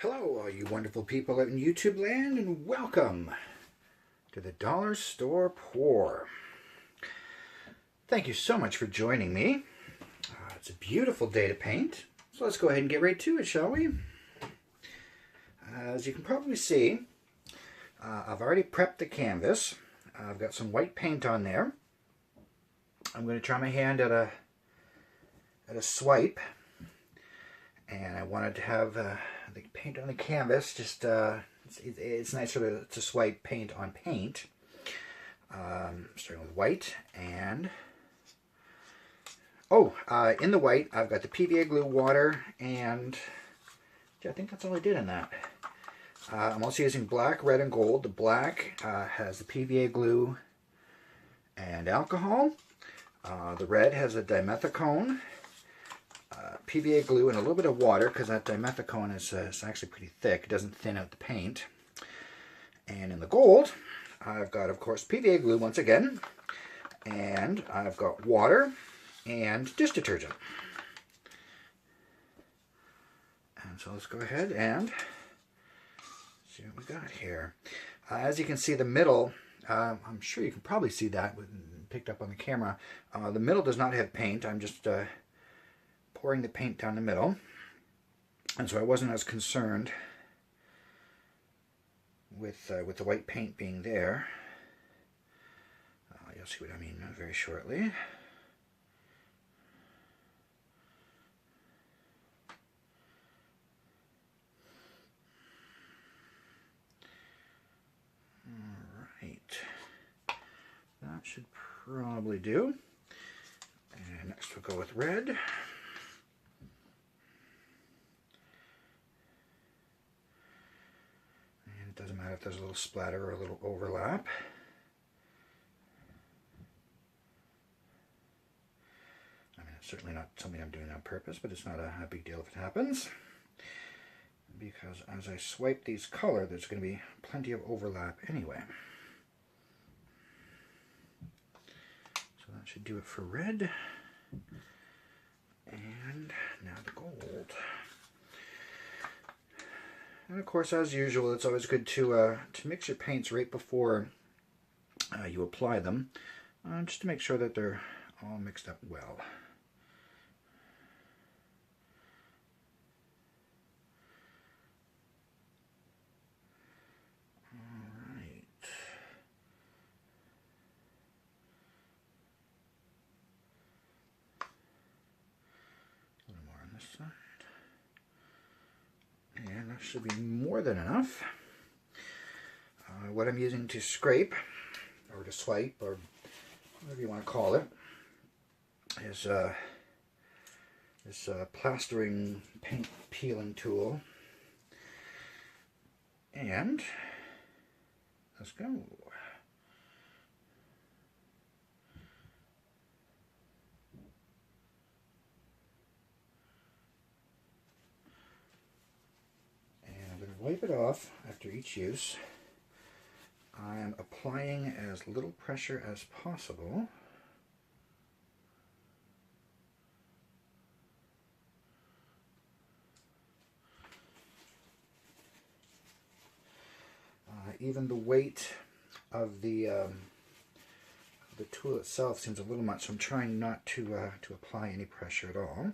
Hello, all you wonderful people out in YouTube land, and welcome to the Dollar Store Pour. Thank you so much for joining me. It's a beautiful day to paint, so let's go ahead and get right to it, shall we? As you can probably see, I've already prepped the canvas. I've got some white paint on there. I'm going to try my hand at a swipe, and I wanted to have the paint on the canvas. Just it's nicer to swipe paint on paint. Starting with white, and in the white I've got the PVA glue, water, and I think that's all I did in that. I'm also using black, red, and gold. The black has the PVA glue and alcohol. The red has a dimethicone, PVA glue, and a little bit of water, because that dimethicone is actually pretty thick. It doesn't thin out the paint. And in the gold, I've got, of course, PVA glue once again, and I've got water and dish detergent. And so let's go ahead and see what we got here. As you can see, the middle, I'm sure you can probably see that picked up on the camera. The middle does not have paint. I'm just pouring the paint down the middle, and so I wasn't as concerned with the white paint being there. You'll see what I mean very shortly. Alright, that should probably do. And next we'll go with red. Doesn't matter if there's a little splatter or a little overlap. I mean, it's certainly not something I'm doing on purpose, but it's not a big deal if it happens, because as I swipe these color, there's going to be plenty of overlap anyway. So that should do it for red. And now the gold. And of course, as usual, it's always good to mix your paints right before you apply them, just to make sure that they're all mixed up well. All right. A little more on this side. And that should be more than enough. What I'm using to scrape, or to swipe, or whatever you want to call it, is this plastering paint peeling tool. And let's go. Wipe it off after each use. I am applying as little pressure as possible. Even the weight of the tool itself seems a little much, so I'm trying not to apply any pressure at all.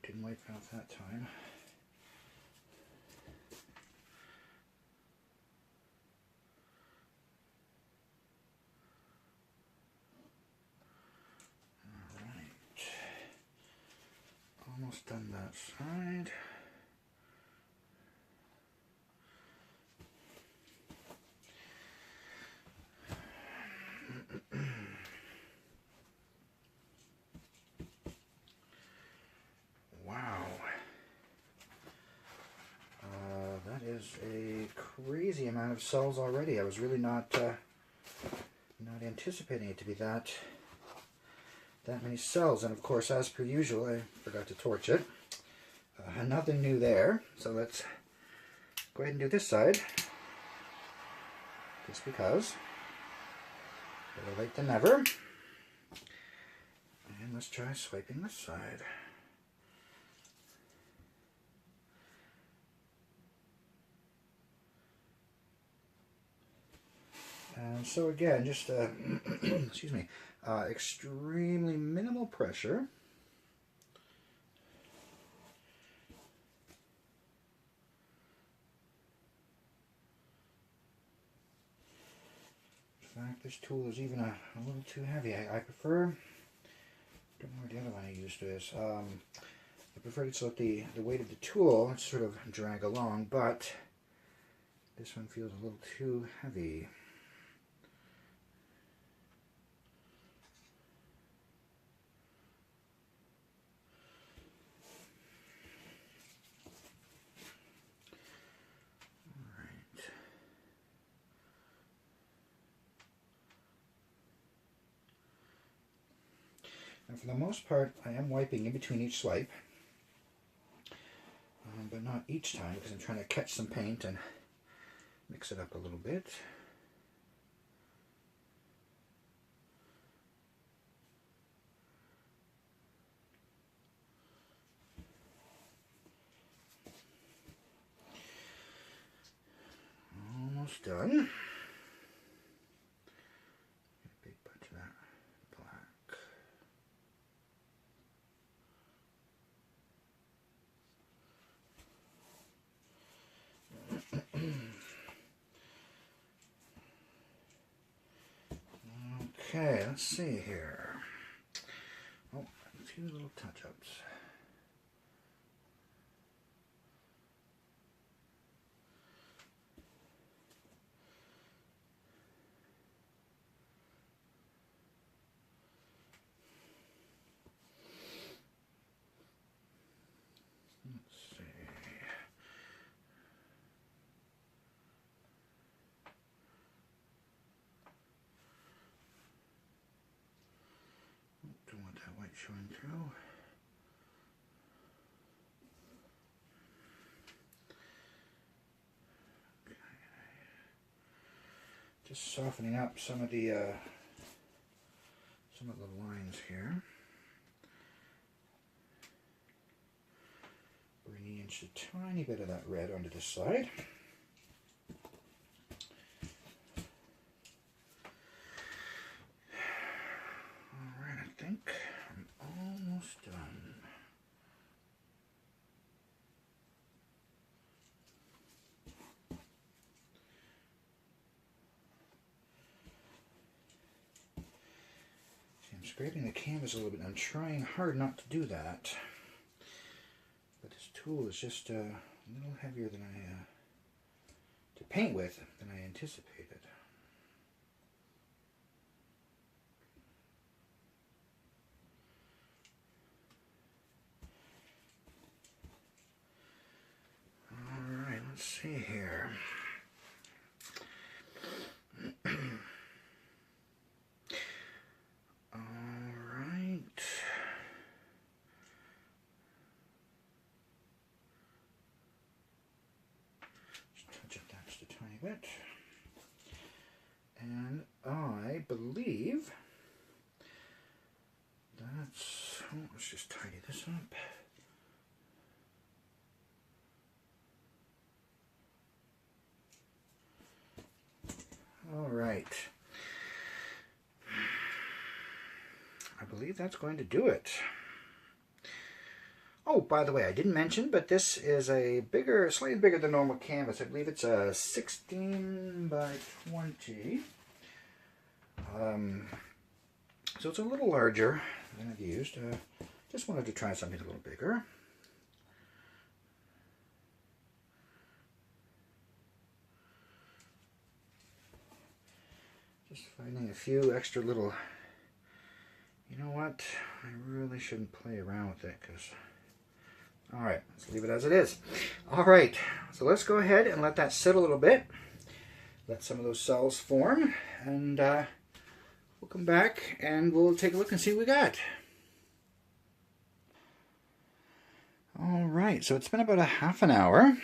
Didn't wipe out that time. Alright. Almost done that side. A crazy amount of cells already. I was really not anticipating it to be that many cells, and of course, as per usual, I forgot to torch it. Nothing new there, so let's go ahead and do this side, just because. Better late than never. And let's try swiping this side. And so again, just excuse me, extremely minimal pressure. In fact, this tool is even a little too heavy. I prefer, I don't know where the other one I used is. I prefer to let the weight of the tool sort of drag along, but this one feels a little too heavy. And for the most part, I am wiping in between each swipe, but not each time because I'm trying to catch some paint and mix it up a little bit. Almost done. Big bunch of that black. Okay, let's see here. Oh, a few little touch-ups. Let's see. Don't want that white showing through. Okay. Just softening up some of the lines here. Bringing in just a tiny bit of that red onto this side. Alright, I think I'm almost done. See, I'm scraping the canvas a little bit. I'm trying hard not to do that. But this tool is just a little heavier than to paint with than I anticipated. Alright, let's see here. Alright. Touch up that just a tiny bit. And I believe that's, oh, let's just tidy this up. All right. I believe that's going to do it. Oh, by the way, I didn't mention, but this is a bigger, slightly bigger than normal canvas. I believe it's a 16 by 20. So it's a little larger than I've used. Just wanted to try something a little bigger. Just finding a few extra little, you know what, I really shouldn't play around with it because, all right, let's leave it as it is. All right, so let's go ahead and let that sit a little bit. Let some of those cells form, and we'll come back and we'll take a look and see what we got. All right, so it's been about a half an hour.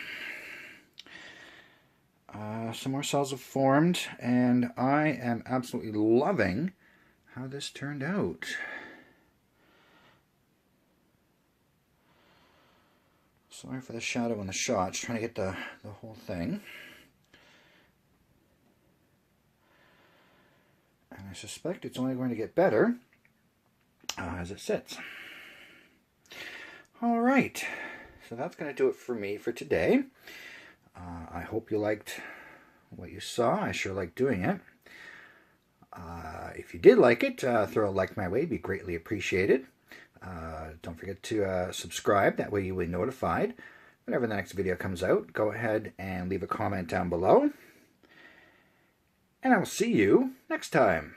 Some more cells have formed, and I am absolutely loving how this turned out. Sorry for the shadow in the shot, just trying to get the whole thing. And I suspect it's only going to get better as it sits. All right, so that's going to do it for me for today. I hope you liked what you saw. I sure like doing it. If you did like it, throw a like my way. It'd be greatly appreciated. Don't forget to subscribe. That way you will be notified whenever the next video comes out. Go ahead and leave a comment down below. And I will see you next time.